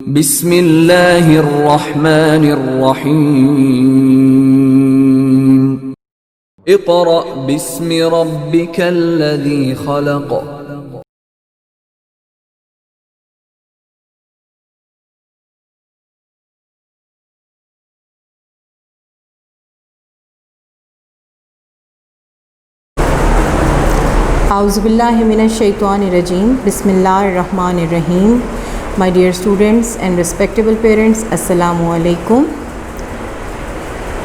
बिस्मिल्लाहिर्रहमानिर्रहीम। Iqra बिस्मि रब्बिकल्लज़ी खलक़। Auzubillahi minash-shaytanir-rajim. Bismillahir-rahmanir-rahim. My dear students and respectable parents, Assalamu alaikum.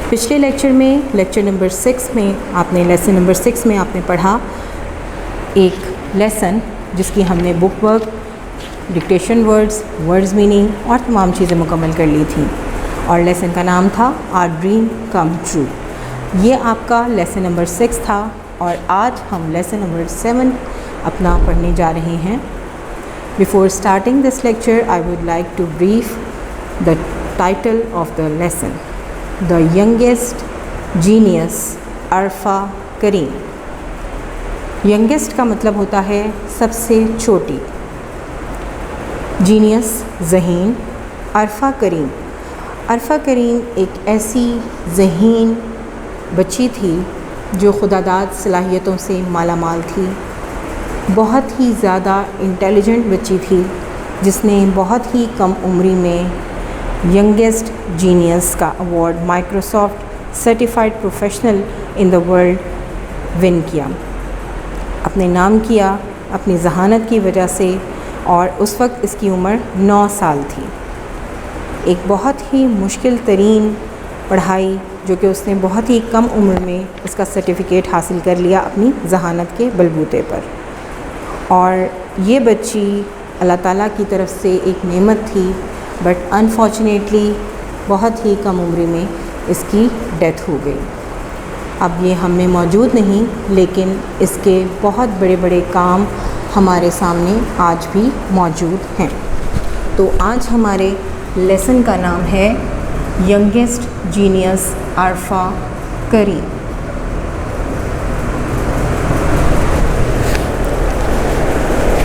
पिछले lecture में lecture number 6 में आपने लेसन नंबर 6 में आपने पढ़ा एक लेसन जिसकी हमने book work, dictation words meaning और तमाम चीज़ें मुकम्मल कर ली थी और लेसन का नाम था आवर ड्रीम कम ट्रू। ये आपका लेसन नंबर 6 था और आज हम लेसन नंबर 7 अपना पढ़ने जा रहे हैं। Before starting this lecture I would like to brief the title of the lesson, the youngest genius Arfa Karim. Youngest का मतलब होता है सबसे छोटी, जीनियस ज़हीन, अरफा करीम एक ऐसी ज़हीन बच्ची थी जो खुदादाद सलाहियतों से मालामाल थी, बहुत ही ज़्यादा इंटेलिजेंट बच्ची थी जिसने बहुत ही कम उम्री में यंगेस्ट जीनियस का award Microsoft certified professional in the world win किया। अपने नाम किया अपनी जहानत की वजह से और उस वक्त इसकी उम्र 9 साल थी। एक बहुत ही मुश्किल तरीन पढ़ाई जो कि उसने बहुत ही कम उम्र में इसका सर्टिफिकेट हासिल कर लिया अपनी जहानत के बलबूते पर। और ये बच्ची अल्लाह ताला की तरफ से एक नेमत थी, बट अनफॉर्चुनेटली बहुत ही कम उम्र में इसकी डेथ हो गई। अब ये हम में मौजूद नहीं, लेकिन इसके बहुत बड़े बड़े काम हमारे सामने आज भी मौजूद हैं। तो आज हमारे लेसन का नाम है youngest genius Arfa Karim.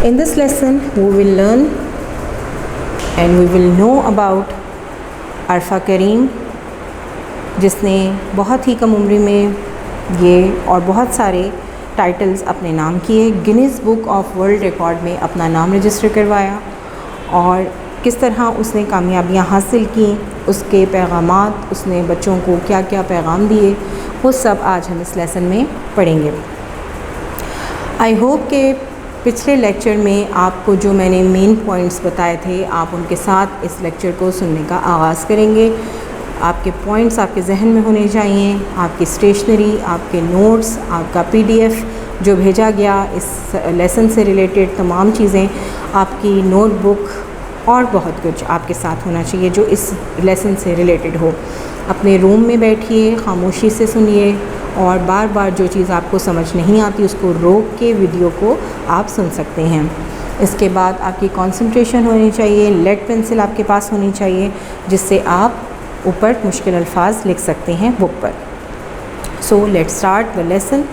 In this lesson we will learn and we will know about अरफा करीम, जिसने बहुत ही कम उम्र में ये और बहुत सारे टाइटल्स अपने नाम किए, Guinness book of world record में अपना नाम रजिस्टर करवाया और किस तरह उसने कामयाबियाँ हासिल की, उसके पैगामात, उसने बच्चों को क्या क्या पैगाम दिए, वो सब आज हम इस लेसन में पढ़ेंगे। आई होप कि पिछले लेक्चर में आपको जो मैंने मेन पॉइंट्स बताए थे आप उनके साथ इस लेक्चर को सुनने का आगाज़ करेंगे। आपके पॉइंट्स आपके जहन में होने चाहिए, आपकी स्टेशनरी, आपके नोट्स, आपका PDF जो भेजा गया इस लेसन से रिलेटेड तमाम चीज़ें, आपकी नोटबुक और बहुत कुछ आपके साथ होना चाहिए जो इस लेसन से रिलेटेड हो। अपने रूम में बैठिए, खामोशी से सुनिए और बार बार जो चीज़ आपको समझ नहीं आती उसको रोक के वीडियो को आप सुन सकते हैं। इसके बाद आपकी कंसंट्रेशन होनी चाहिए, लेड पेंसिल आपके पास होनी चाहिए जिससे आप ऊपर मुश्किल अल्फाज लिख सकते हैं बुक पर। So let's start the lesson.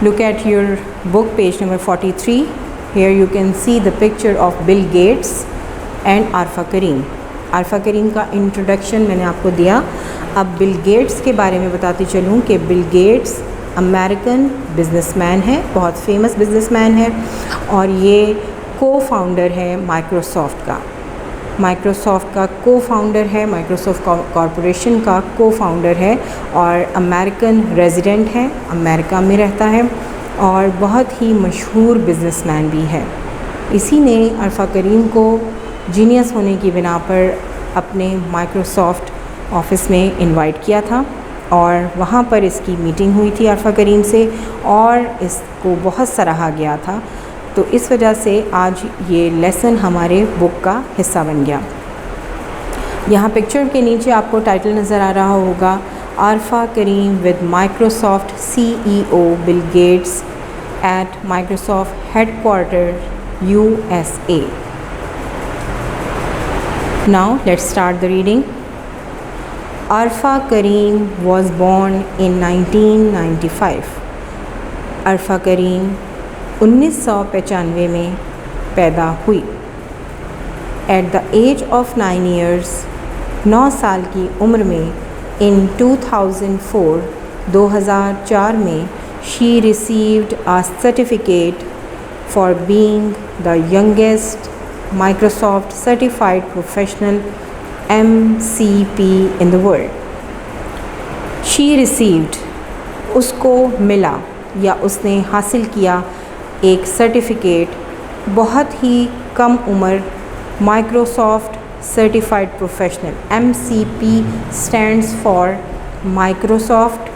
Look at your book page number 43। Here you can see the picture of Bill Gates and Arfa Kareem. Arfa Kareem का इंट्रोडक्शन मैंने आपको दिया। अब बिल गेट्स के बारे में बताती चलूँ कि बिल गेट्स अमेरिकन बिजनेसमैन है, बहुत फेमस बिजनेसमैन है और ये को-फाउंडर है माइक्रोसॉफ्ट का को-फाउंडर है, माइक्रोसॉफ्ट कॉरपोरेशन का को-फाउंडर है और अमेरिकन रेजिडेंट है, अमेरिका में रहता है और बहुत ही मशहूर बिजनेसमैन भी है। इसी ने अरफा करीम को जीनियस होने की बिना पर अपने माइक्रोसॉफ्ट ऑफिस में इनवाइट किया था और वहाँ पर इसकी मीटिंग हुई थी अरफा करीम से और इसको बहुत सराहा गया था। तो इस वजह से आज ये लेसन हमारे बुक का हिस्सा बन गया। यहाँ पिक्चर के नीचे आपको टाइटल नज़र आ रहा होगा, Arfa Kareem with Microsoft CEO Bill Gates at Microsoft headquarter USA। Now let's start the reading. Arfa Kareem was born in 1995. Arfa Karim 1995 में पैदा हुई। At the age of 9 years, 9 साल की उम्र में, इन 2004 में, she received a certificate for being the youngest Microsoft certified professional MCP in the world. She received, उसको मिला या उसने हासिल किया एक सर्टिफिकेट, बहुत ही कम उम्र, Microsoft certified professional. MCP stands for Microsoft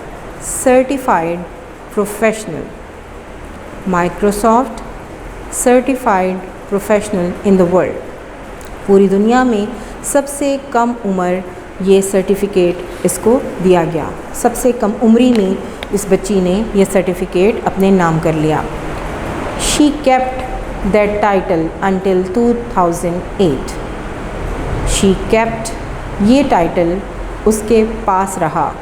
certified professional, Microsoft certified professional in the world. पूरी दुनिया में सबसे कम उम्र ये सर्टिफिकेट इसको दिया गया। सबसे कम उम्री में इस बच्ची ने यह सर्टिफिकेट अपने नाम कर लिया। She kept that title until 2008। She kept, ये टाइटल उसके पास रहा।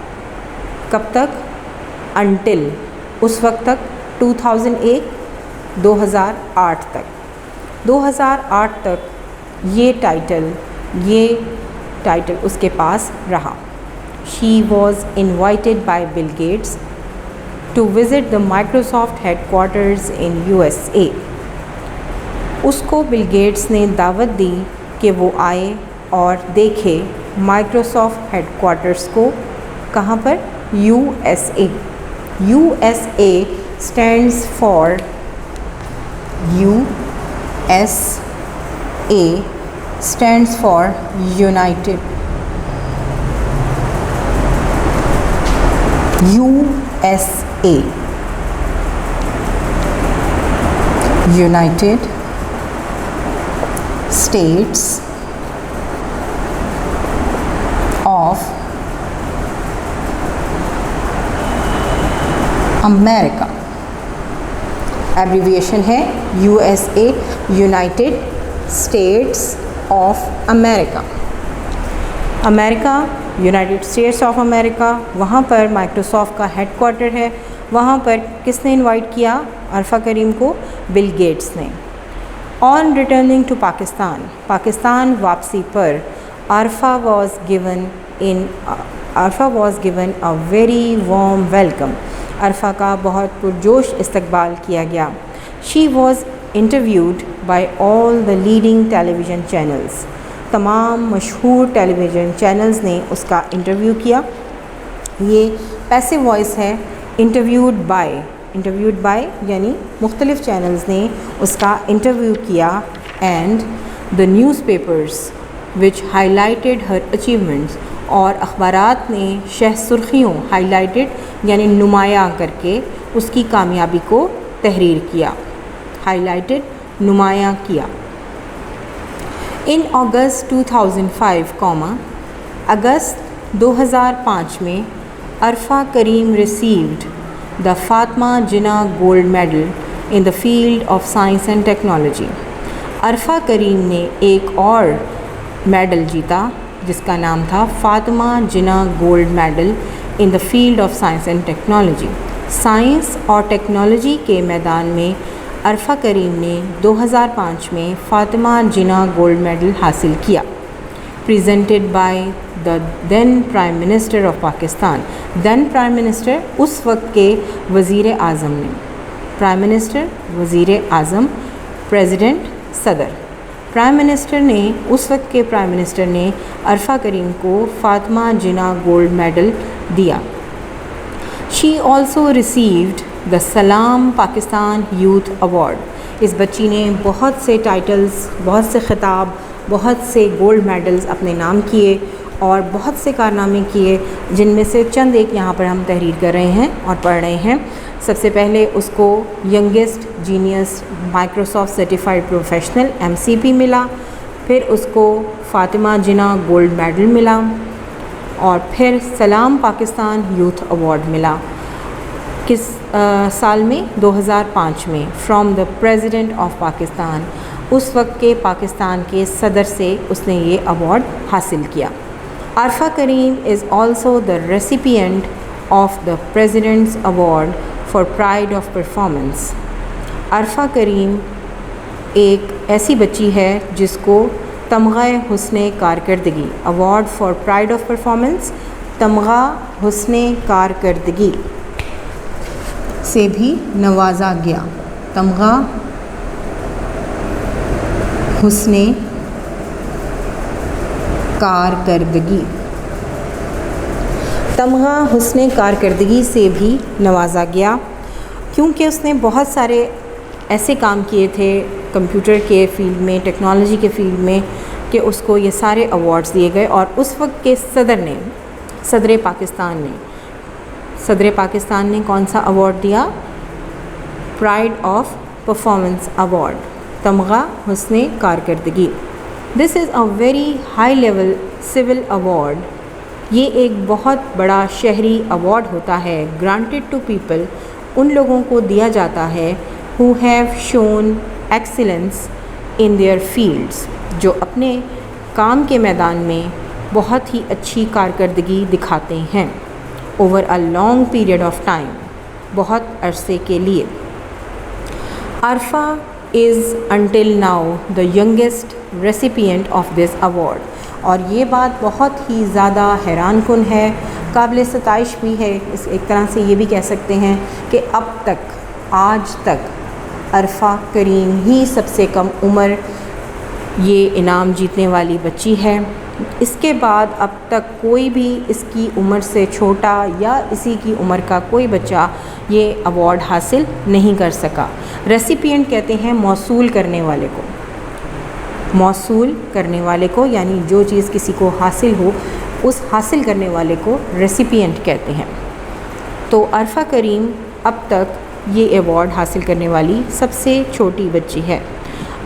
कब तक? अंटिल, उस वक्त तक, 2008, 2008 तक। 2008 तक ये टाइटल उसके पास रहा। She was invited by Bill Gates to visit the Microsoft headquarters in USA. उसको बिल गेट्स ने दावत दी कि वो आए और देखे माइक्रोसॉफ्ट हेडक्वार्टर्स को। कहाँ पर? USA। USA stands for United States of America। Abbreviation है USA, United states of America. United states of America, वहाँ पर माइक्रोसॉफ्ट का हेडक्वार्टर है। वहाँ पर किसने इनवाइट किया अरफा करीम को? बिल गेट्स ने। ऑन रिटर्निंग टू पाकिस्तान वापसी पर Arfa was given a very warm welcome. Arfa का बहुत पुरजोश इस्तकबाल किया गया। She was interviewed by all the leading television channels. तमाम मशहूर टेलीविज़न चैनल्स ने उसका इंटरव्यू किया। ये पैसिव वॉइस है। इंटरव्यूड बाय यानी मुख्तलिफ़ चैनल्स ने उसका इंटरव्यू किया। And the newspapers which highlighted her achievements, और अखबारात ने शह सुर्खियों, हाईलाइटेड यानी नुमायां करके उसकी कामयाबी को तहरीर किया। हाईलाइटेड, नुमायां किया। इन अगस्त 2005, अगस्त 2005 में Arfa Kareem received the Fatima Jinnah gold medal in the field of science and technology. Arfa Kareem ने एक और मेडल जीता जिसका नाम था Fatima Jinnah gold medal in the field of science and technology. Science और टेक्नोलॉजी के मैदान में अरफा करीम ने 2005 में फातिमा जिन्ना गोल्ड मेडल हासिल किया। Presented by the then prime minister of Pakistan. Then prime minister उस वक्त के वज़ीर आज़म ने। प्राइम मिनिस्टर, वज़ीर आज़म, प्रेसिडेंट, सदर। प्राइम मिनिस्टर ने, उस वक्त के प्राइम मिनिस्टर ने अरफा करीम को फातिमा जिन्ना गोल्ड मेडल दिया। शी ऑल्सो रिसीव्ड द सलाम पाकिस्तान यूथ अवार्ड। इस बच्ची ने बहुत से टाइटल्स, बहुत से ख़िताब, बहुत से गोल्ड मेडल्स अपने नाम किए और बहुत से कारनामे किए, जिनमें से चंद एक यहाँ पर हम तहरीर कर रहे हैं और पढ़ रहे हैं। सबसे पहले उसको youngest genius Microsoft certified professional MCP मिला, फिर उसको फातिमा जिन्ना गोल्ड मेडल मिला और फिर सलाम पाकिस्तान यूथ अवार्ड मिला। किस साल में? 2005 में, from the president of Pakistan. उस वक्त के पाकिस्तान के सदर से उसने ये अवार्ड हासिल किया। Arfa Kareem is also the recipient of the president's award for pride of performance. Arfa Kareem एक ऐसी बच्ची है जिसको तमग़ा हुस्न कारकर्दगी, award for pride of performance, तमग़ा हुस्न कारकर्दगी से भी नवाजा गया। तमग़ा हुस्न कारकर्दगी, तमग़ा हुस्न कारकर्दगी से भी नवाजा गया क्योंकि उसने बहुत सारे ऐसे काम किए थे कंप्यूटर के फील्ड में, टेक्नोलॉजी के फील्ड में, कि उसको ये सारे अवार्ड्स दिए गए। और उस वक्त के सदर पाकिस्तान ने कौन सा अवार्ड दिया? प्राइड ऑफ परफॉर्मेंस अवार्ड, तमग़ा हुस्न कारकर्दगी। This is a very high level civil award. ये एक बहुत बड़ा शहरी अवार्ड होता है, ग्रांटेड टू पीपल, उन लोगों को दिया जाता है who have shown excellence in their fields, जो अपने काम के मैदान में बहुत ही अच्छी कारकर्दगी दिखाते हैं over a long period of time, बहुत अरसे के लिए। Arfa is until now the youngest recipient of this award. और ये बात बहुत ही ज़्यादा हैरान कुन है, काबिल सताइश भी है। इस एक तरह से ये भी कह सकते हैं कि अब तक, आज तक अरफा करीम ही सबसे कम उम्र ये इनाम जीतने वाली बच्ची है। इसके बाद अब तक कोई भी इसकी उम्र से छोटा या इसी की उम्र का कोई बच्चा ये अवार्ड हासिल नहीं कर सका। रेसिपिएंट कहते हैं मौसूल करने वाले को, मौसूल करने वाले को, यानी जो चीज़ किसी को हासिल हो उस हासिल करने वाले को रेसिपिएंट कहते हैं। तो अरफा करीम अब तक ये अवार्ड हासिल करने वाली सबसे छोटी बच्ची है।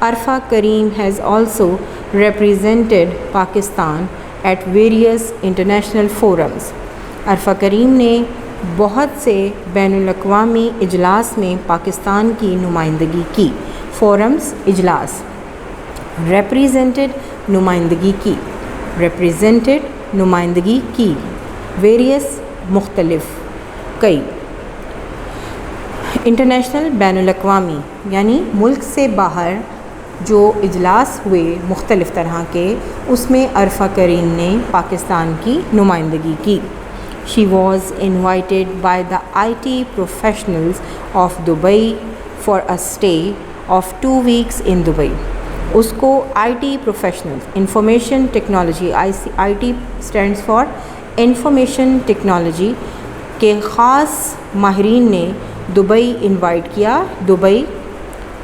Arfa Kareem has also represented Pakistan at various international forums. Arfa Kareem ने बहुत से बैनुल-अक़वामी इजलास में पाकिस्तान की नुमाइंदगी की। फोरम्स, इजलास, रिप्रेजेंटेड नुमाइंदगी की, रिप्रेजेंटेड नुमाइंदगी की, वेरियस मुख्तलिफ, कई, इंटरनेशनल बैनुल-अक़वामी यानी मुल्क से बाहर जो इजलास हुए मुख्तलिफ़ तरह के, उसमें अरफा करीम ने पाकिस्तान की नुमाइंदगी की। She was invited by the IT professionals of Dubai for a stay of 2 weeks in Dubai. उसको IT professionals, information technology, IT stands for information technology के ख़ास माहिरीन ने दुबई इनवाइट किया। दुबई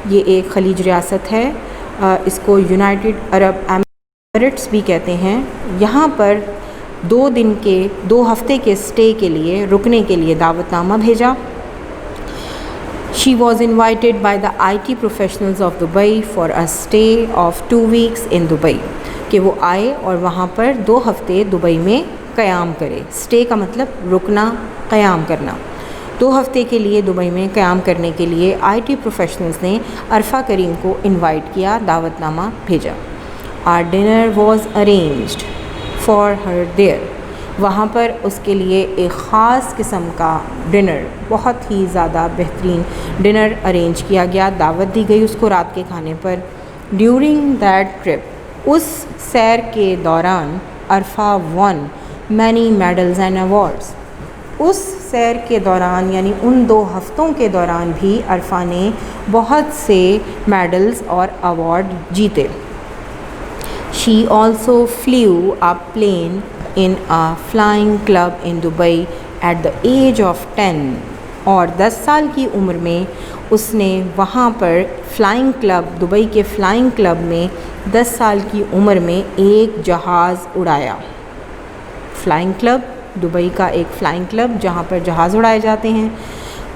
ये एक खलीज रियासत है, इसको यूनाइटेड अरब एमिरेट्स भी कहते हैं। यहाँ पर 2 हफ्ते के स्टे के लिए, रुकने के लिए दावतनामा भेजा। She was invited by the IT professionals of Dubai for a stay of 2 weeks in Dubai, कि वो आए और वहाँ पर 2 हफ्ते दुबई में क़याम करे। स्टे का मतलब रुकना, क़याम करना। 2 हफ्ते के लिए दुबई में क़याम करने के लिए IT प्रोफेशनल्स ने अरफा करीम को इनवाइट किया, दावतनामा भेजा। Our dinner was arranged for her there. वहाँ पर उसके लिए एक ख़ास किस्म का डिनर, बहुत ही ज़्यादा बेहतरीन डिनर अरेंज किया गया, दावत दी गई उसको रात के खाने पर। ड्यूरिंग दैट ट्रिप, उस सैर के दौरान Arfa won many medals and awards. उस सैर के दौरान यानी उन 2 हफ्तों के दौरान भी अरफा ने बहुत से मेडल्स और अवार्ड जीते। She also flew a plane in a flying club in Dubai at the age of 10। और 10 साल की उम्र में उसने वहाँ पर फ़्लाइंग क्लब, दुबई के फ़्लाइंग क्लब में 10 साल की उम्र में एक जहाज़ उड़ाया। फ़्लाइंग क्लब, दुबई का एक फ़्लाइंग क्लब जहाँ पर जहाज़ उड़ाए जाते हैं।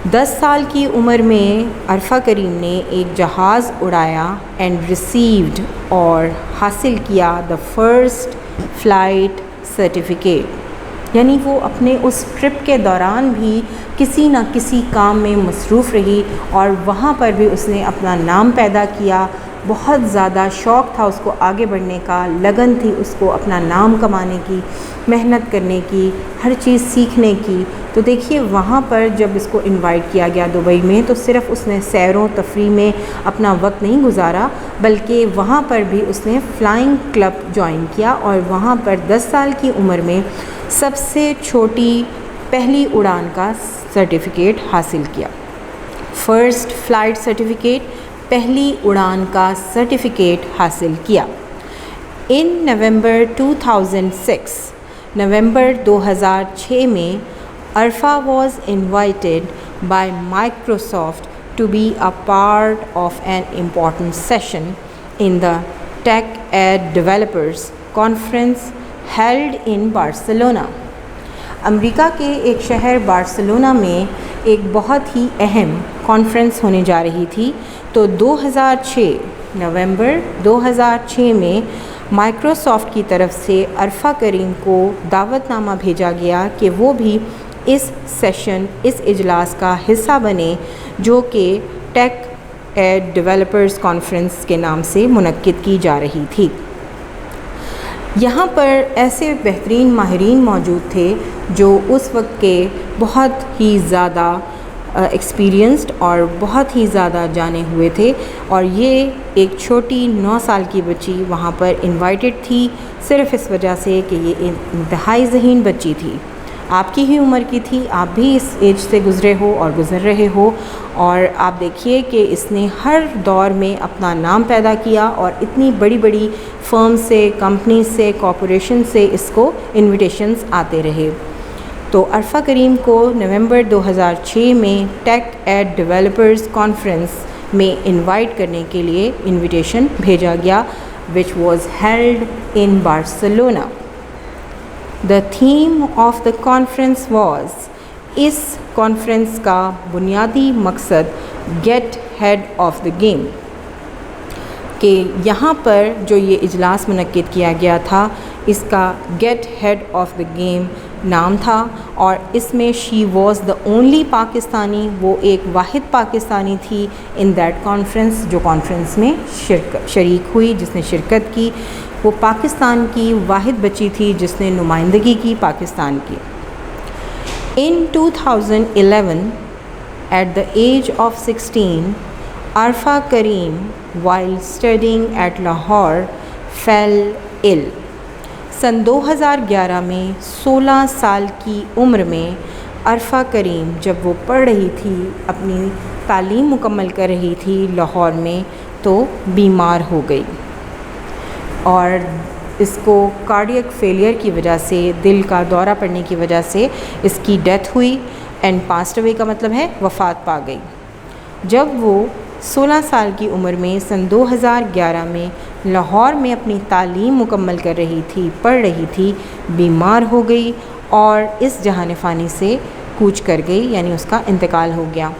10 साल की उम्र में अरफा करीम ने एक जहाज़ उड़ाया एंड रिसीव्ड, और हासिल किया द फर्स्ट फ़्लाइट सर्टिफिकेट। यानी वो अपने उस ट्रिप के दौरान भी किसी न किसी काम में मसरूफ़ रही और वहाँ पर भी उसने अपना नाम पैदा किया, बहुत ज़्यादा शौक़ था उसको आगे बढ़ने का, लगन थी उसको अपना नाम कमाने की, मेहनत करने की, हर चीज़ सीखने की। तो देखिए वहाँ पर जब इसको इनवाइट किया गया दुबई में, तो सिर्फ़ उसने सैरों तफरीह में अपना वक्त नहीं गुजारा, बल्कि वहाँ पर भी उसने फ़्लाइंग क्लब ज्वाइन किया और वहाँ पर 10 साल की उम्र में सबसे छोटी पहली उड़ान का सर्टिफ़िकेट हासिल किया। फ़र्स्ट फ़्लाइट सर्टिफ़िकेट, पहली उड़ान का सर्टिफ़िकेट हासिल किया। इन नवंबर 2006, नवंबर 2006 में Arfa was invited by Microsoft to be a part of an important session in the Tech Ed Developers Conference held in Barcelona. America के एक शहर बार्सिलोना में एक बहुत ही अहम कॉन्फ्रेंस होने जा रही थी। तो 2006 नवंबर 2006 में माइक्रोसॉफ्ट की तरफ से अरफा करीम को दावतनामा भेजा गया कि वो भी इस सेशन, इस इजलास का हिस्सा बने, जो कि टेक एड डेवलपर्स कॉन्फ्रेंस के नाम से मुनक्किद की जा रही थी। यहाँ पर ऐसे बेहतरीन माहिरीन मौजूद थे जो उस वक्त के बहुत ही ज़्यादा एक्सपीरियंस्ड और बहुत ही ज़्यादा जाने हुए थे, और ये एक छोटी 9 साल की बच्ची वहाँ पर इनवाइटेड थी सिर्फ़ इस वजह से कि ये इंतहाई ज़हीन बच्ची थी, आपकी ही उम्र की थी, आप भी इस एज से गुज़रे हो और गुज़र रहे हो। और आप देखिए कि इसने हर दौर में अपना नाम पैदा किया और इतनी बड़ी बड़ी फर्म से, कंपनी से, कॉरपोरेशन से इसको इनविटेशंस आते रहे। तो अरफा करीम को नवंबर 2006 में टेक एड डेवलपर्स कॉन्फ्रेंस में इनवाइट करने के लिए इनविटेशन भेजा गया, which was held in Barcelona. The theme of the conference was, इस कॉन्फ्रेंस का बुनियादी मकसद get ahead of the game, कि यहाँ पर जो ये इजलास मुनक्किद किया गया था इसका get ahead of the game नाम था, और इसमें she was the only Pakistani, वो एक वाहिद पाकिस्तानी थी इन दैट कॉन्फ्रेंस, जो कॉन्फ्रेंस में शरीक हुई, जिसने शिरकत की। वो पाकिस्तान की वाहिद बच्ची थी जिसने नुमाइंदगी की पाकिस्तान की। In 2011 at the age of 16, Arfa Karim while studying at Lahore fell ill. सन 2011 में 16 साल की उम्र में अरफा करीम जब वो पढ़ रही थी, अपनी तालीम मुकम्मल कर रही थी लाहौर में, तो बीमार हो गई और इसको कार्डियक फेलियर की वजह से, दिल का दौरा पड़ने की वजह से इसकी डेथ हुई। एंड पास्ट अवे का मतलब है वफ़ात पा गई। जब वो 16 साल की उम्र में सन 2011 में लाहौर में अपनी तालीम मुकम्मल कर रही थी, पढ़ रही थी, बीमार हो गई और इस जहान फ़ानी से कूच कर गई, यानी उसका इंतकाल हो गया।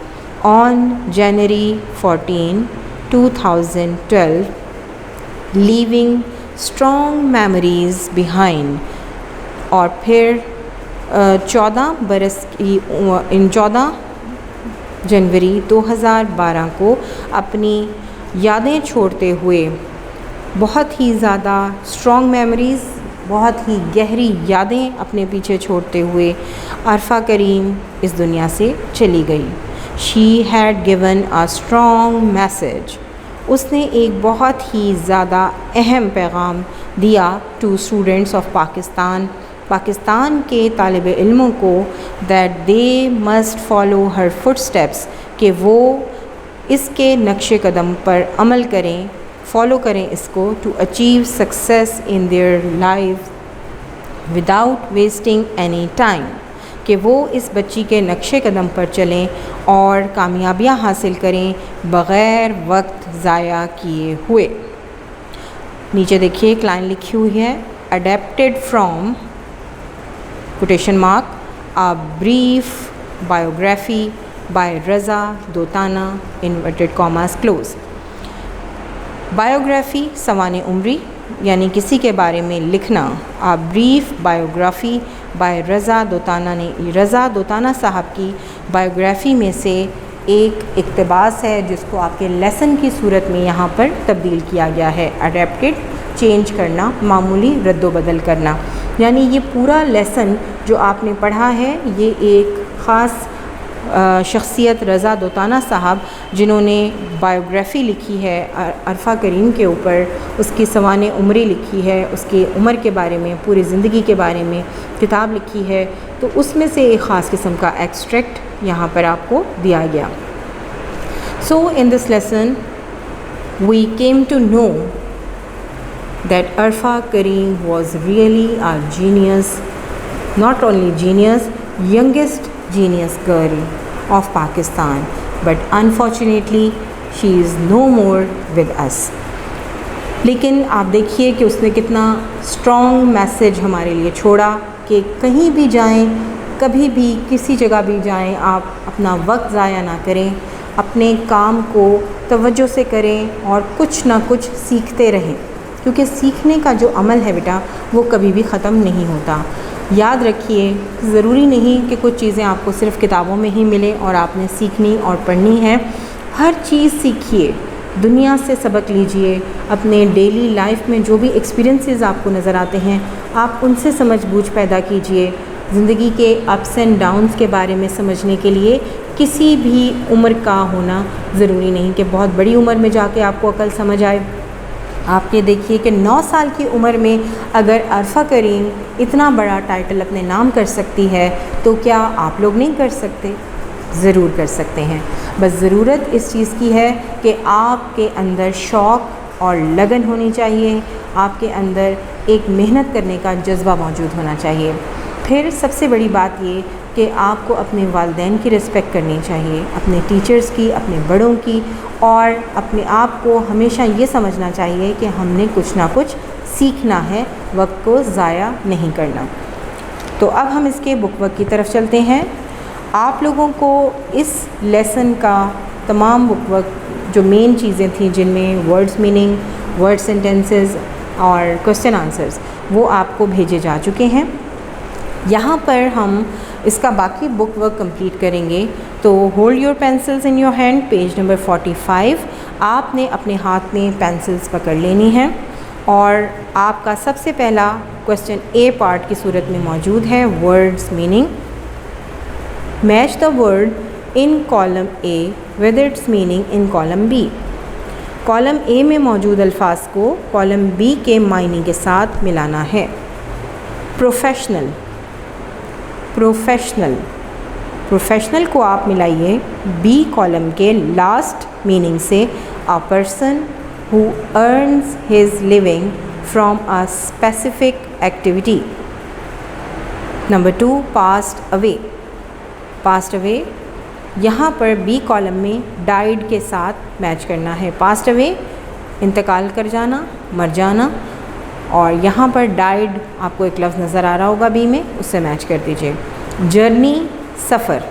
On January 14, 2012, leaving strong memories behind. और फिर 14 बरस की इन 14 जनवरी 2012 को अपनी यादें छोड़ते हुए, बहुत ही ज़्यादा स्ट्रॉन्ग मेमोरीज़, बहुत ही गहरी यादें अपने पीछे छोड़ते हुए अरफा करीम इस दुनिया से चली गई। She had given a strong message, उसने एक बहुत ही ज़्यादा अहम पैगाम दिया to students of Pakistan, Pakistan के तालिब इल्मों को, that they must follow her footsteps, कि वो इसके नक्शे कदम पर अमल करें, फॉलो करें इसको, to achieve success in their life without wasting any time, कि वो इस बच्ची के नक्शे कदम पर चलें और कामयाबियाँ हासिल करें बग़ैर वक्त ज़ाया किए हुए। नीचे देखिए एक लाइन लिखी हुई है, adapted from quotation mark a brief biography by Raza Dotana inverted commas close. Biography सवाने उम्री, यानी किसी के बारे में लिखना। A brief biography by Raza Dotana ने रज़ा दोताना साहब की बायोग्राफ़ी में से एक इक़्तिबास है जिसको आपके लेसन की सूरत में यहाँ पर तब्दील किया गया है। अडेप्टेड, चेंज करना, मामूली रद्द-बदल करना। यानी ये पूरा लेसन जो आपने पढ़ा है ये एक ख़ास शख्सियत रज़ा दोताना साहब जिन्होंने बायोग्राफ़ी लिखी है अरफा करीम के ऊपर, उसकी सवाने उम्रें लिखी है, उसकी उम्र के बारे में, पूरी ज़िंदगी के बारे में किताब लिखी है, तो उसमें से एक ख़ास किस्म का एक्सट्रैक्ट यहाँ पर आपको दिया गया। So in this lesson we came to know that Arfa Kareem was really a genius, not only genius, youngest genius girl of Pakistan, but unfortunately she is no more with us. लेकिन आप देखिए कि उसने कितना strong message हमारे लिए छोड़ा कि कहीं भी जाएं, कभी भी किसी जगह भी जाएं, आप अपना वक्त ज़ाया ना करें, अपने काम को तवज्जो से करें और कुछ ना कुछ सीखते रहें, क्योंकि सीखने का जो अमल है बेटा वो कभी भी ख़त्म नहीं होता। याद रखिए, ज़रूरी नहीं कि कुछ चीज़ें आपको सिर्फ़ किताबों में ही मिलें और आपने सीखनी और पढ़नी है। हर चीज़ सीखिए, दुनिया से सबक लीजिए, अपने डेली लाइफ में जो भी एक्सपीरियंसेस आपको नज़र आते हैं आप उनसे समझ बूझ पैदा कीजिए। ज़िंदगी के अप्स एंड डाउन्स के बारे में समझने के लिए किसी भी उम्र का होना ज़रूरी नहीं कि बहुत बड़ी उम्र में जाके आपको अकल समझ आए। आपने देखिए कि 9 साल की उम्र में अगर अरफा करीम इतना बड़ा टाइटल अपने नाम कर सकती है तो क्या आप लोग नहीं कर सकते? ज़रूर कर सकते हैं। बस ज़रूरत इस चीज़ की है कि आपके अंदर शौक़ और लगन होनी चाहिए, आपके अंदर एक मेहनत करने का जज्बा मौजूद होना चाहिए। फिर सबसे बड़ी बात ये कि आपको अपने वालिदैन की रिस्पेक्ट करनी चाहिए, अपने टीचर्स की, अपने बड़ों की, और अपने आप को हमेशा ये समझना चाहिए कि हमने कुछ ना कुछ सीखना है, वक्त को ज़ाया नहीं करना। तो अब हम इसके बुक वर्क की तरफ चलते हैं। आप लोगों को इस लेसन का तमाम बुक वर्क जो मेन चीज़ें थी जिनमें वर्ड्स मीनिंग, वर्ड सेंटेंसेस और क्वेश्चन आंसर्स, वो आपको भेजे जा चुके हैं। यहाँ पर हम इसका बाकी बुक वर्क कंप्लीट करेंगे। तो hold your pencils in your hand, page number 45। आपने अपने हाथ में पेंसिल्स पकड़ लेनी है और आपका सबसे पहला क्वेश्चन ए पार्ट की सूरत में मौजूद है, words meaning. Match the word in column A with its meaning in column B. Column A में मौजूद अल्फाज को कॉलम बी के मायने के साथ मिलाना है। प्रोफेशनल, प्रोफेशनल, प्रोफेशनल को आप मिलाइए बी कॉलम के लास्ट मीनिंग से, a person who earns his living from a specific activity. Number 2, passed away. Passed away यहाँ पर बी कॉलम में डाइड के साथ मैच करना है। पास्ट अवे इंतकाल कर जाना, मर जाना, और यहाँ पर डाइड आपको एक लफ्ज़ नज़र आ रहा होगा बी में, उससे मैच कर दीजिए। जर्नी, सफ़र,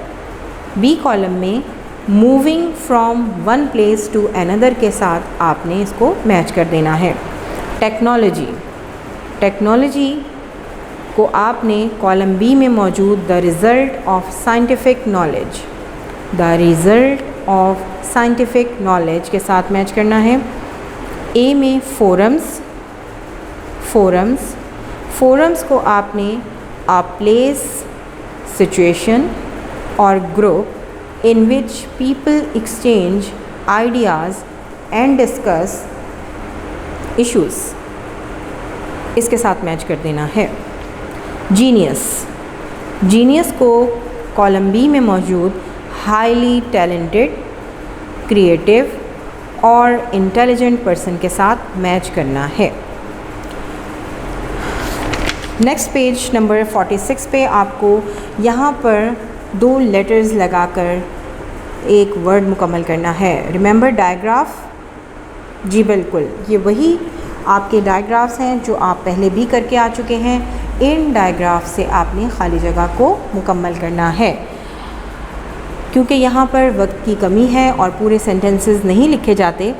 बी कॉलम में moving from one place to another के साथ आपने इसको मैच कर देना है। टेक्नोलॉजी, टेक्नोलॉजी को आपने कॉलम बी में मौजूद the result of scientific knowledge, the result of scientific knowledge के साथ मैच करना है। ए में फोरम्स, फोरम्स, फोरम्स को आपने अ प्लेस, सिचुएशन और group in which people exchange ideas and discuss issues, इसके साथ मैच कर देना है। जीनियस, जीनियस को कॉलम बी में मौजूद हाईली टैलेंटेड, क्रिएटिव और इंटेलिजेंट पर्सन के साथ मैच करना है। नेक्स्ट पेज नंबर 46 पे आपको यहाँ पर 2 लेटर्स लगाकर एक वर्ड मुकम्मल करना है। रिमेंबर डायग्राफ, जी बिल्कुल, ये वही आपके डायग्राफ्स हैं जो आप पहले भी करके आ चुके हैं। इन डायग्राफ से आपने खाली जगह को मुकम्मल करना है, क्योंकि यहाँ पर वक्त की कमी है और पूरे सेंटेंसेस नहीं लिखे जाते,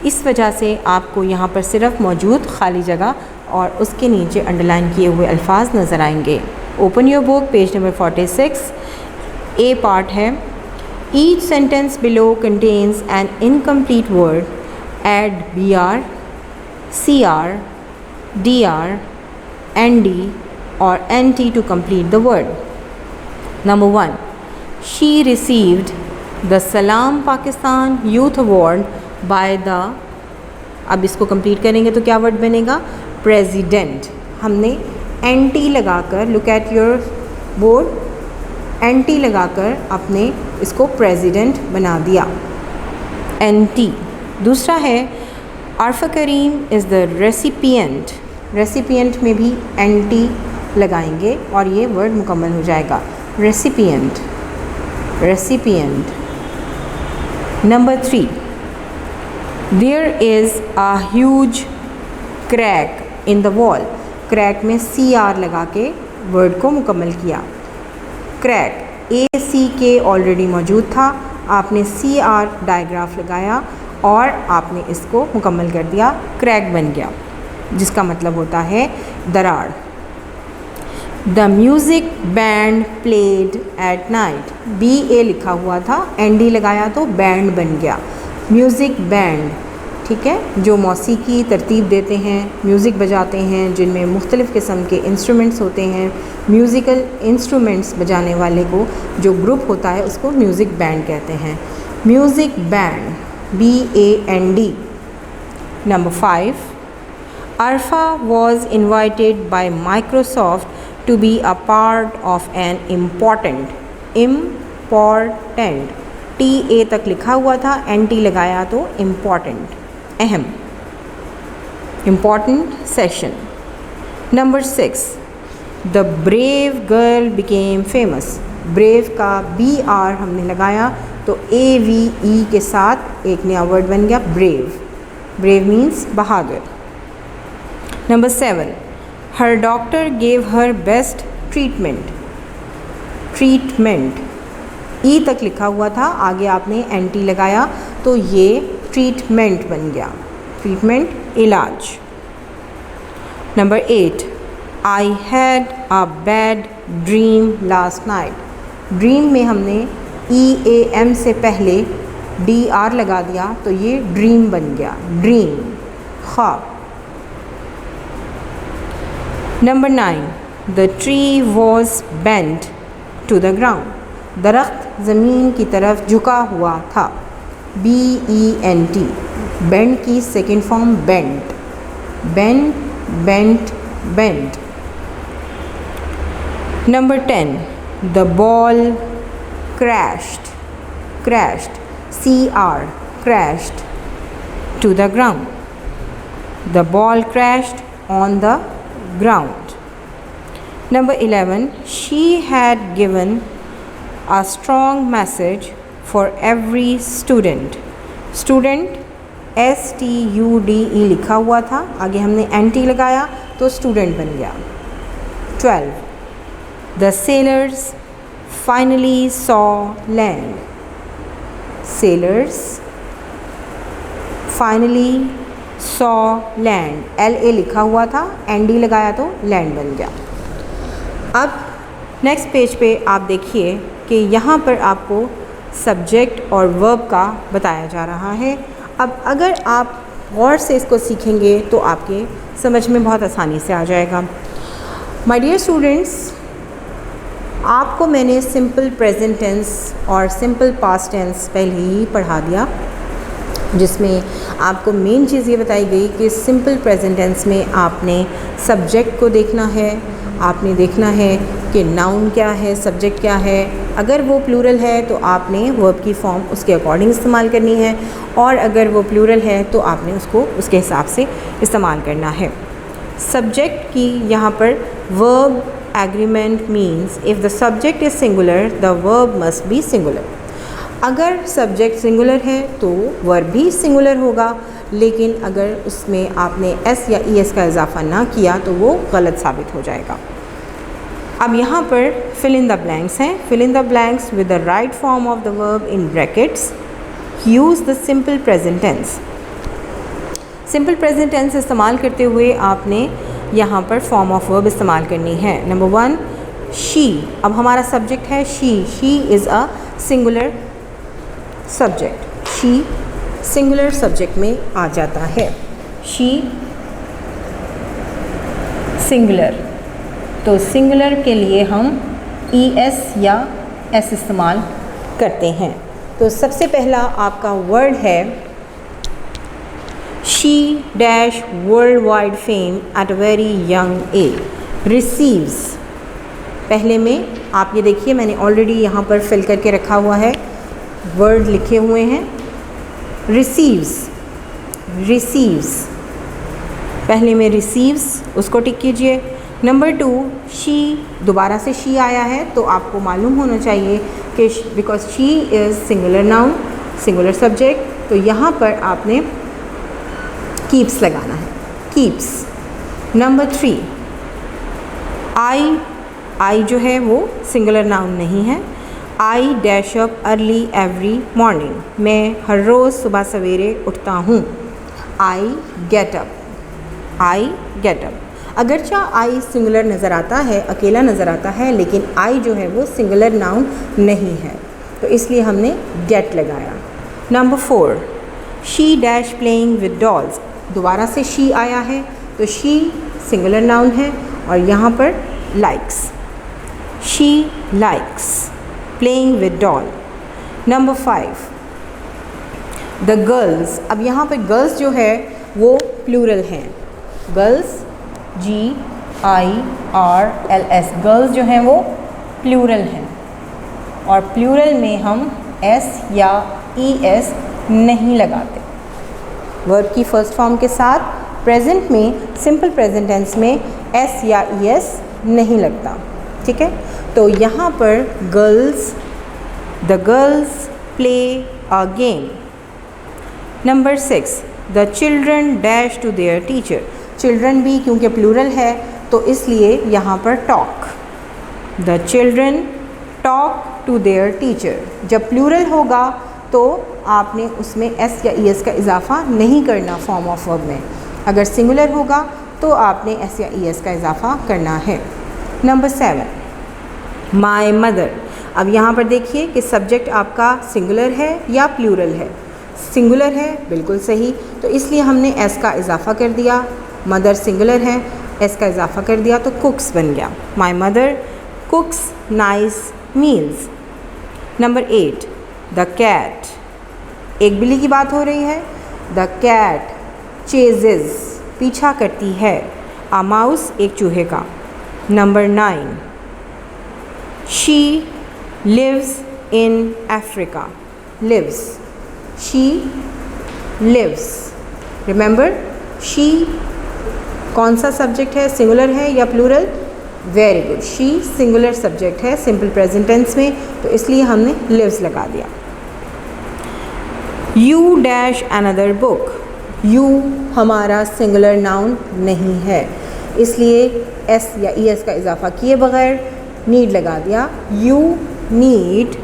इस वजह से आपको यहाँ पर सिर्फ मौजूद खाली जगह और उसके नीचे अंडरलाइन किए हुए अल्फाज नज़र आएंगे। Open your book, page number 46। A part है, Each sentence below contains an incomplete word. Add BR, CR, DR, ND or NT to complete the word. Number 1. She received the Salam Pakistan Youth Award by the, अब इसको complete करेंगे तो क्या word बनेगा? President. हमने NT लगाकर, look at your board, NT लगाकर आपने इसको प्रेसिडेंट बना दिया, NT। दूसरा है आरफा करीम इज़ द रेसिपिएंट। रेसिपिएंट में भी NT लगाएंगे और ये वर्ड मुकम्मल हो जाएगा, recipient, recipient. Number 3, there is a huge crack in the wall. Crack में CR लगा के वर्ड को मुकम्मल किया। क्रैक, ACK ऑलरेडी मौजूद था, आपने CR डायग्राफ लगाया और आपने इसको मुकम्मल कर दिया, क्रैक बन गया, जिसका मतलब होता है दरार। The music band played at night. BA लिखा हुआ था, ND लगाया तो बैंड बन गया, म्यूज़िक बैंड। ठीक है, जो मौसीकी तरतीब देते हैं, म्यूज़िक बजाते हैं, जिनमें मुख्तलिफ़ किस्म के इंस्ट्रूमेंट्स होते हैं, म्यूज़िकल इंस्ट्रूमेंट्स बजाने वाले को जो ग्रुप होता है उसको म्यूज़िक बैंड कहते हैं। Music band, BAND। Number 5, Arfa was invited by Microsoft to be a part of an important TA तक लिखा हुआ था, NT लगाया तो important, अहम, important session। Number 6, the brave girl became famous। brave का BR हमने लगाया तो AVE के साथ एक नया वर्ड बन गया, brave। brave means बहादुर। Number 7, her doctor gave her best treatment। treatment, E तक लिखा हुआ था, आगे आपने NT लगाया तो ये ट्रीटमेंट बन गया, ट्रीटमेंट, इलाज। Number 8, I had a bad dream last night। Dream में हमने EAM से पहले DR लगा दिया तो ये ड्रीम बन गया, ड्रीम, ख्वाब। Number 9, the tree was bent to the ground। दरख्त ज़मीन की तरफ झुका हुआ था, BENT। बेंड की second form bent, bent, bent, bent. Number 10, the ball crashed, crashed, CR, crashed to the ground। the ball crashed on the ground। Number 11, she had given a strong message for every student। student STUDE लिखा हुआ था, आगे हमने NT लगाया तो student बन गया। 12, the sailors finally saw land। sailors finally saw land, LA लिखा हुआ था, ND लगाया तो लैंड बन गया। अब नेक्स्ट पेज पे आप देखिए कि यहाँ पर आपको सब्जेक्ट और वर्ब का बताया जा रहा है। अब अगर आप गौर से इसको सीखेंगे तो आपके समझ में बहुत आसानी से आ जाएगा। माय डियर स्टूडेंट्स, आपको मैंने सिंपल प्रेजेंट टेंस और सिंपल पास्ट टेंस पहले ही पढ़ा दिया, जिसमें आपको मेन चीज़ ये बताई गई कि सिंपल प्रेजेंट टेंस में आपने सब्जेक्ट को देखना है, आपने देखना है कि नाउन क्या है, सब्जेक्ट क्या है। अगर वो प्लूरल है तो आपने वर्ब की फॉर्म उसके अकॉर्डिंग इस्तेमाल करनी है, और अगर वो प्लूरल है तो आपने उसको उसके हिसाब से इस्तेमाल करना है। सब्जेक्ट की यहाँ पर verb agreement means if the subject is singular the verb must be singular. अगर सब्जेक्ट सिंगुलर है तो वर्ब भी सिंगुलर होगा, लेकिन अगर उसमें आपने एस या ES का इजाफा ना किया तो वो गलत साबित हो जाएगा। अब यहाँ पर फिल इन द ब्लैंक्स हैं। Fill in the blanks with the right form of the verb in brackets. Use the simple present tense. Simple present tense इस्तेमाल करते हुए आपने यहाँ पर फॉर्म ऑफ वर्ब इस्तेमाल करनी है। Number 1, she. अब हमारा सब्जेक्ट है she. She is a singular subject, she singular subject में आ जाता है। शी सिंगुलर, तो सिंगुलर के लिए हम ES या S इस्तेमाल करते हैं। तो सबसे पहला आपका वर्ड है she dash world wide fame at a very young age receives. पहले में आप ये देखिए मैंने ऑलरेडी यहाँ पर फिल करके रखा हुआ है, वर्ड लिखे हुए हैं। रिसीव्स, रिसीव्स, पहले में रिसीव्स, उसको टिक कीजिए। नंबर 2 शी, दोबारा से शी आया है तो आपको मालूम होना चाहिए कि because she is singular noun, singular subject, तो यहाँ पर आपने कीप्स लगाना है, कीप्स। नंबर 3 आई जो है वो सिंगुलर नाउन नहीं है। I dash up early every morning, मैं हर रोज़ सुबह सवेरे उठता हूँ। I get up, I get up. अगरचा आई सिंगुलर नज़र आता है, अकेला नज़र आता है, लेकिन आई जो है वो सिंगुलर नाउन नहीं है, तो इसलिए हमने गेट लगाया। Number 4 she dash playing with dolls, दोबारा से शी आया है तो शी सिंगुलर नाउन है और यहाँ पर likes, she likes playing with doll. Number 5 the girls, अब यहाँ पर गर्ल्स जो है वो प्लूरल हैं, गर्ल्स GIRLS, गर्ल्स जो हैं वो प्लूरल हैं और प्लूरल में हम S या ES नहीं लगाते। वर्ब की फर्स्ट फॉर्म के साथ प्रेजेंट में, सिंपल प्रेजेंट टेंस में S या ES नहीं लगता, ठीक है। तो यहाँ पर girls, the girls play a game. Number 6 the children dash to their teacher, children भी क्योंकि प्लूरल है तो इसलिए यहाँ पर talk, the children talk to their teacher. जब प्लूरल होगा तो आपने उसमें S या ES का इजाफ़ा नहीं करना फॉर्म ऑफ वर्ब में, अगर सिंगुलर होगा तो आपने S या ES का इजाफ़ा करना है। नंबर 7 माय मदर, अब यहाँ पर देखिए कि सब्जेक्ट आपका सिंगुलर है या प्लूरल है। सिंगुलर है, बिल्कुल सही, तो इसलिए हमने S का इजाफ़ा कर दिया। मदर सिंगुलर है, S का इजाफ़ा कर दिया तो कुक्स बन गया। My mother cooks nice meals. Number 8 the cat, एक बिल्ली की बात हो रही है। द कैट चेजेस, पीछा करती है। अ माउस, एक चूहे का। Number 9 she lives in Africa, lives, she lives. Remember she कौन सा सब्जेक्ट है, सिंगुलर है या plural? Very good, she singular subject है सिंपल प्रेजेंट टेंस में, तो इसलिए हमने लिव्स लगा दिया। You dash another book, you हमारा सिंगुलर नाउन नहीं है, इसलिए S या ES का इजाफ़ा किए बगैर नीड लगा दिया। You need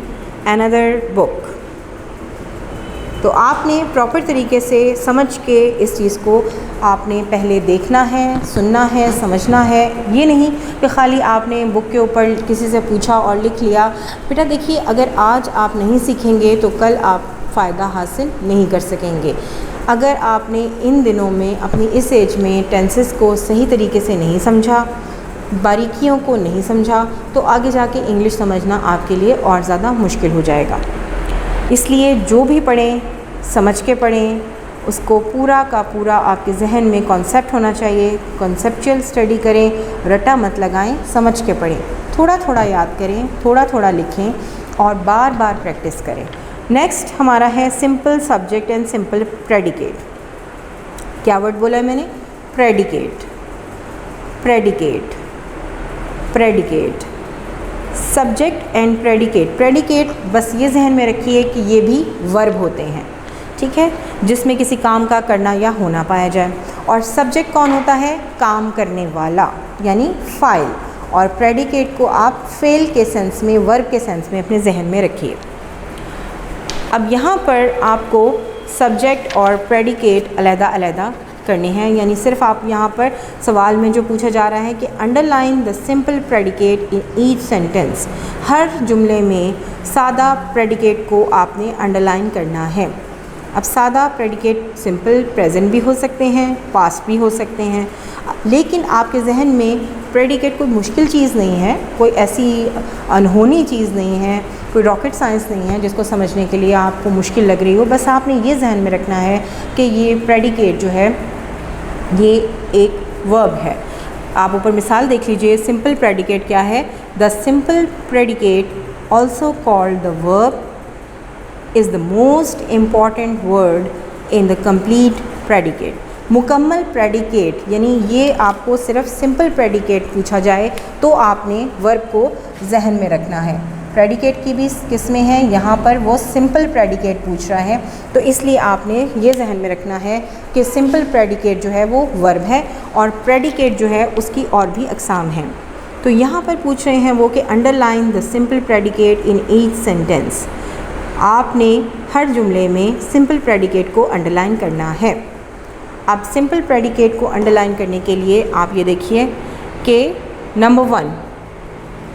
another book. तो आपने प्रॉपर तरीके से समझ के इस चीज़ को आपने पहले देखना है, सुनना है, समझना है। ये नहीं कि ख़ाली आपने बुक के ऊपर किसी से पूछा और लिख लिया। बेटा देखिए, अगर आज आप नहीं सीखेंगे तो कल आप फ़ायदा हासिल नहीं कर सकेंगे। अगर आपने इन दिनों में अपनी इस एज में टेंसेस को सही तरीके से नहीं समझा, बारीकियों को नहीं समझा, तो आगे जाके इंग्लिश समझना आपके लिए और ज़्यादा मुश्किल हो जाएगा। इसलिए जो भी पढ़ें समझ के पढ़ें, उसको पूरा का पूरा आपके जहन में कॉन्सेप्ट होना चाहिए। कॉन्सेप्चुअल स्टडी करें, रटा मत लगाएं, समझ के पढ़ें। थोड़ा थोड़ा याद करें, थोड़ा थोड़ा लिखें और बार बार प्रैक्टिस करें। नेक्स्ट हमारा है simple subject and simple predicate. क्या वर्ड बोला है मैंने? Predicate, predicate, predicate, subject and predicate. Predicate बस ये जहन में रखिए कि ये भी वर्ब होते हैं, ठीक है, जिसमें किसी काम का करना या होना पाया जाए। और सब्जेक्ट कौन होता है? काम करने वाला, यानी फ़ाइल। और प्रेडिकेट को आप फेल के सेंस में, वर्ब के सेंस में अपने जहन में रखिए। अब यहाँ पर आपको सब्जेक्ट और प्रेडिकेट अलहदा अलहदा करने हैं, यानी सिर्फ आप यहाँ पर सवाल में जो पूछा जा रहा है कि underline the simple predicate in each sentence, हर जुमले में सादा प्रेडिकेट को आपने अंडरलाइन करना है। अब सादा प्रेडिकेट सिंपल प्रेजेंट भी हो सकते हैं, पास्ट भी हो सकते हैं, लेकिन आपके जहन में प्रेडिकेट कोई मुश्किल चीज़ नहीं है, कोई ऐसी अनहोनी चीज़ नहीं है, कोई रॉकेट साइंस नहीं है जिसको समझने के लिए आपको मुश्किल लग रही हो। बस आपने ये जहन में रखना है कि ये प्रेडिकेट जो है ये एक वर्ब है। आप ऊपर मिसाल देख लीजिए, सिंपल प्रेडिकेट क्या है? The simple predicate also called the verb is the most important word in the complete predicate. मुकम्मल प्रेडिकेट यानी ये आपको सिर्फ सिंपल प्रेडिकेट पूछा जाए तो आपने वर्ब को जहन में रखना है। प्रेडिकेट की भी किस्में हैं, यहाँ पर वो सिंपल प्रेडिकेट पूछ रहा है, तो इसलिए आपने ये जहन में रखना है कि सिंपल प्रेडिकेट जो है वो वर्ब है और प्रेडिकेट जो है उसकी और भी अक़साम हैं। तो यहाँ पर पूछ रहे हैं वो कि underline the simple predicate in each sentence. आपने हर जुमले में सिंपल प्रेडिकेट को अंडरलाइन करना है। अब सिंपल प्रेडिकेट को अंडरलाइन करने के लिए आप ये देखिए कि number 1,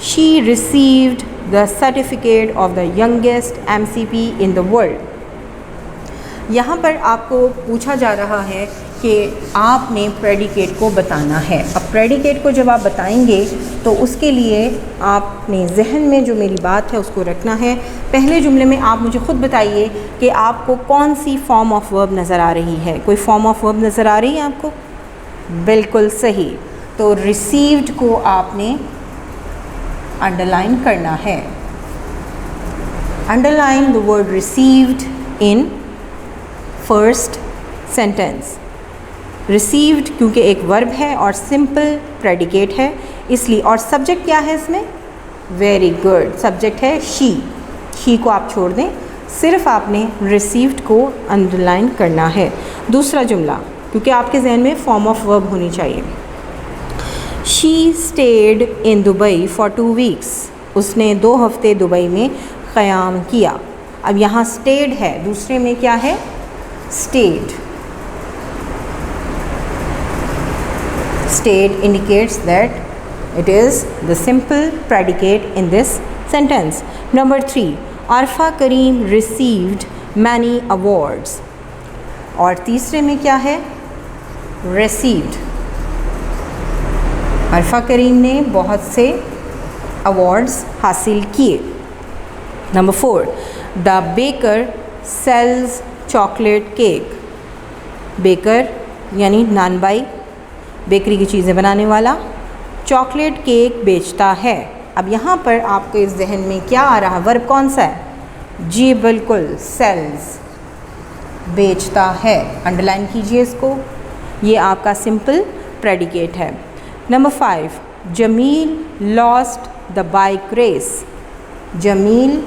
she received the certificate of the youngest MCP in the world. यहाँ पर आपको पूछा जा रहा है कि आपने प्रेडिकेट को बताना है। अब प्रेडिकेट को जब आप बताएंगे तो उसके लिए आपने जहन में जो मेरी बात है उसको रखना है। पहले जुमले में आप मुझे ख़ुद बताइए कि आपको कौन सी फॉर्म ऑफ वर्ब नज़र आ रही है। कोई फॉर्म ऑफ वर्ब नज़र आ रही है आपको? बिल्कुल सही। तो रिसीव्ड को आपने अंडरलाइन करना है। Underline the word received in first sentence. Received क्योंकि एक वर्ब है और सिंपल प्रेडिकेट है इसलिए, और सब्जेक्ट क्या है इसमें? वेरी गुड, सब्जेक्ट है शी को आप छोड़ दें, सिर्फ आपने रिसीव्ड को अंडरलाइन करना है। दूसरा जुमला, क्योंकि आपके जहन में फॉर्म ऑफ वर्ब होनी चाहिए। She stayed in Dubai for 2 weeks. उसने 2 हफ्ते दुबई में क़याम किया। अब यहाँ स्टेड है, दूसरे में क्या है? State. Stayed indicates that it is the simple predicate in this sentence. Number 3, Arfa Kareem received many awards. और तीसरे में क्या है? Received. अरफा करीम ने बहुत से अवार्ड्स हासिल किए। Number 4, the baker sells chocolate cake. Baker यानी नानबाई, बेकरी की चीज़ें बनाने वाला, चॉकलेट केक बेचता है। अब यहाँ पर आपके इस जहन में क्या आ रहा है? वर्ब कौन सा है? जी बिल्कुल, सेल्स, बेचता है। अंडरलाइन कीजिए इसको, ये आपका सिंपल प्रेडिकेट है। Number 5, Jamil lost the bike race. Jamil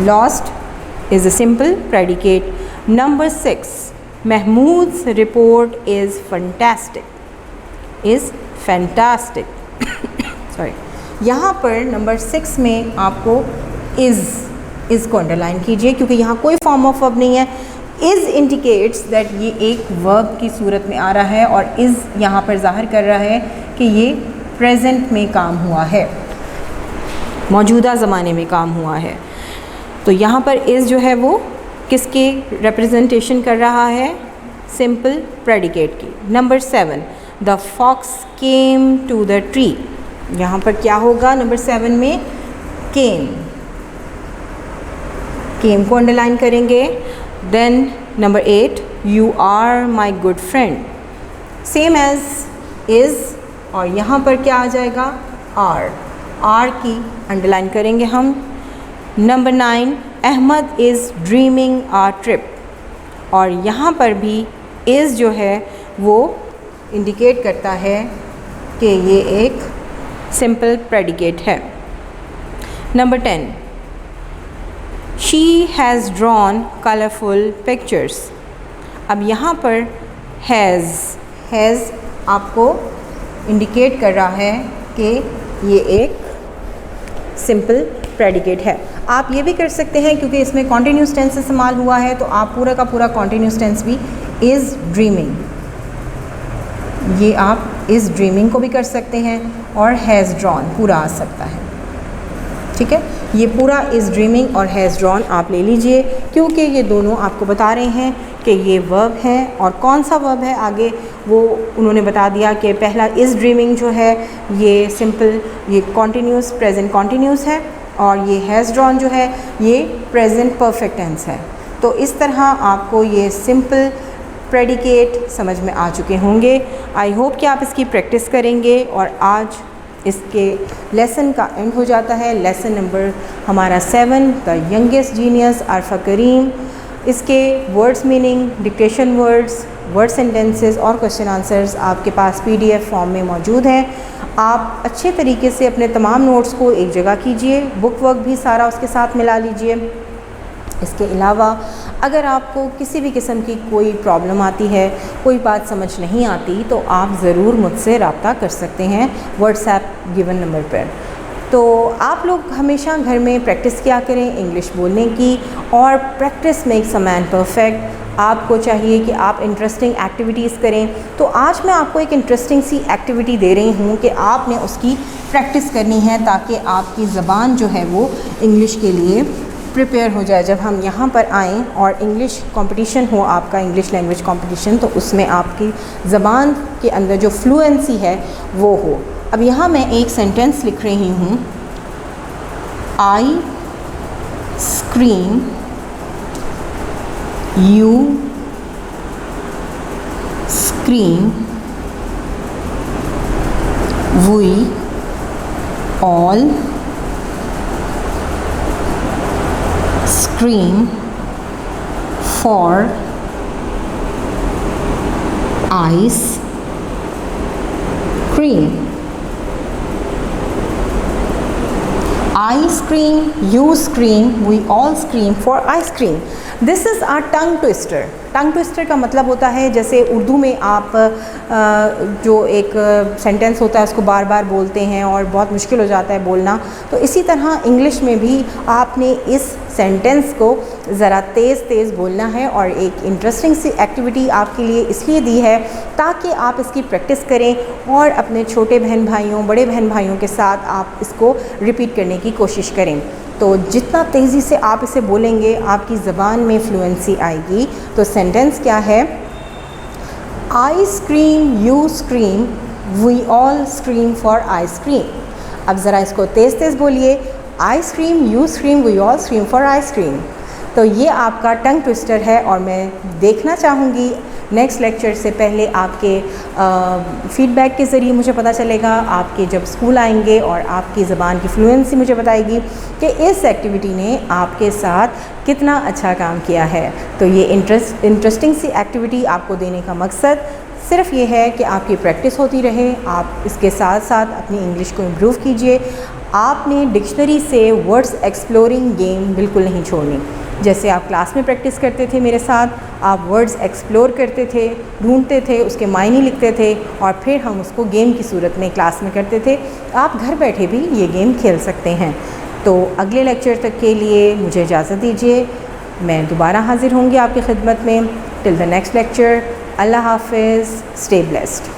lost is a simple predicate. Number 6, Mahmood's report is fantastic. Sorry. यहाँ पर नंबर 6 में आपको इज़ को अंडरलाइन कीजिए क्योंकि यहाँ कोई फॉर्म ऑफ वर्ब नहीं है। इज़ इंडिकेट्स दैट ये एक वर्ब की सूरत में आ रहा है और इज़ यहाँ पर ज़ाहिर कर रहा है कि ये प्रेजेंट में काम हुआ है, मौजूदा ज़माने में काम हुआ है। तो यहाँ पर इज़ जो है वो किसके रिप्रेजेंटेशन कर रहा है? सिंपल प्रेडिकेट की। Number 7, the fox came to the tree. यहाँ पर क्या होगा? नंबर 7 में केम को अंडरलाइन करेंगे। Then number 8, you are my good friend, same as is, और यहाँ पर क्या आ जाएगा? आर की अंडरलाइन करेंगे हम। Number 9, Ahmed is dreaming a trip, और यहाँ पर भी इज़ जो है वो इंडिकेट करता है कि ये एक सिंपल प्रेडिकेट है। Number 10, she has drawn colourful pictures. अब यहाँ पर हैज़ आपको इंडिकेट कर रहा है कि ये एक सिंपल प्रेडिकेट है। आप ये भी कर सकते हैं, क्योंकि इसमें कॉन्टीन्यूस टेंस इस्तेमाल हुआ है, तो आप पूरा का पूरा कॉन्टीन्यूस टेंस भी इज़ ड्रीमिंग, ये आप इज़ ड्रीमिंग को भी कर सकते हैं, और हैज़ ड्रॉन पूरा आ सकता है। ठीक है, ये पूरा इज़ ड्रीमिंग और हैज़ ड्रॉन आप ले लीजिए, क्योंकि ये दोनों आपको बता रहे हैं कि ये वर्ब है, और कौन सा वर्ब है आगे वो उन्होंने बता दिया कि पहला इज़ ड्रीमिंग जो है ये सिंपल, ये कॉन्टीन्यूस प्रेजेंट कॉन्टीन्यूस है, और ये हैज़ ड्रॉन जो है ये प्रेजेंट परफेक्ट टेंस है। तो इस तरह आपको ये सिंपल प्रेडिकेट समझ में आ चुके होंगे। आई होप कि आप इसकी प्रैक्टिस करेंगे, और आज इसके लेसन का एंड हो जाता है। लेसन नंबर हमारा 7, द यंगेस्ट जीनियस आरफा करीम। इसके words meaning, dictation words, word sentences और क्वेश्चन आंसर्स आपके पास PDF फॉर्म में मौजूद हैं। आप अच्छे तरीके से अपने तमाम नोट्स को एक जगह कीजिए, बुक वर्क भी सारा उसके साथ मिला लीजिए। इसके अलावा अगर आपको किसी भी किस्म की कोई प्रॉब्लम आती है, कोई बात समझ नहीं आती, तो आप ज़रूर मुझसे रब्ता कर सकते हैं व्हाट्सएप गिवन नंबर पर। तो आप लोग हमेशा घर में प्रैक्टिस किया करें इंग्लिश बोलने की, और practice makes a man perfect. आपको चाहिए कि आप इंटरेस्टिंग एक्टिविटीज़ करें। तो आज मैं आपको एक इंटरेस्टिंग सी एक्टिविटी दे रही हूँ कि आपने उसकी प्रैक्टिस करनी है, ताकि आपकी ज़बान जो है वो इंग्लिश के लिए प्रिपेयर हो जाए। जब हम यहाँ पर आएँ और इंग्लिश कंपटीशन हो, आपका इंग्लिश लैंग्वेज कंपटीशन, तो उसमें आपकी ज़बान के अंदर जो फ्लुएंसी है वो हो। अब यहाँ मैं एक सेंटेंस लिख रही हूँ, I scream, you scream, we all scream for ice cream. I scream, you scream, we all scream for ice cream. This is our tongue twister. Tongue twister का मतलब होता है, जैसे उर्दू में आप जो एक सेंटेंस होता है उसको बार बार बोलते हैं और बहुत मुश्किल हो जाता है बोलना, तो इसी तरह इंग्लिश में भी आपने इस सेंटेंस को ज़रा तेज़ तेज़ बोलना है। और एक इंटरेस्टिंग सी एक्टिविटी आपके लिए इसलिए दी है ताकि आप इसकी प्रैक्टिस करें और अपने छोटे बहन भाइयों, बड़े बहन भाइयों के साथ आप इसको रिपीट करने की कोशिश करें। तो जितना तेज़ी से आप इसे बोलेंगे आपकी ज़बान में फ्लुएंसी आएगी। तो सेंटेंस क्या है, I scream, you scream, we all scream for ice cream. अब ज़रा इसको तेज़ तेज़ बोलिए, I scream, you scream, we all scream for ice cream. तो ये आपका टंग ट्विस्टर है, और मैं देखना चाहूँगी नेक्स्ट लेक्चर से पहले आपके फ़ीडबैक के ज़रिए मुझे पता चलेगा, आपके जब स्कूल आएंगे और आपकी ज़बान की फ्लुएंसी मुझे बताएगी कि इस एक्टिविटी ने आपके साथ कितना अच्छा काम किया है। तो ये इंटरेस्टिंग सी एक्टिविटी आपको देने का मकसद सिर्फ़ ये है कि आपकी प्रैक्टिस होती रहे, आप इसके साथ साथ अपनी इंग्लिश को इम्प्रूव कीजिए। आपने डिक्शनरी से वर्ड्स एक्सप्लोरिंग गेम बिल्कुल नहीं छोड़नी। जैसे आप क्लास में प्रैक्टिस करते थे मेरे साथ, आप वर्ड्स एक्सप्लोर करते थे, ढूंढते थे, उसके मायने लिखते थे, और फिर हम उसको गेम की सूरत में क्लास में करते थे। आप घर बैठे भी ये गेम खेल सकते हैं। तो अगले लेक्चर तक के लिए मुझे इजाज़त दीजिए, मैं दोबारा हाज़िर होंगी आपकी खिदमत में। टिल द नेक्स्ट लेक्चर, अल्लाह हाफ़िज़, स्टे ब्लेस्ड।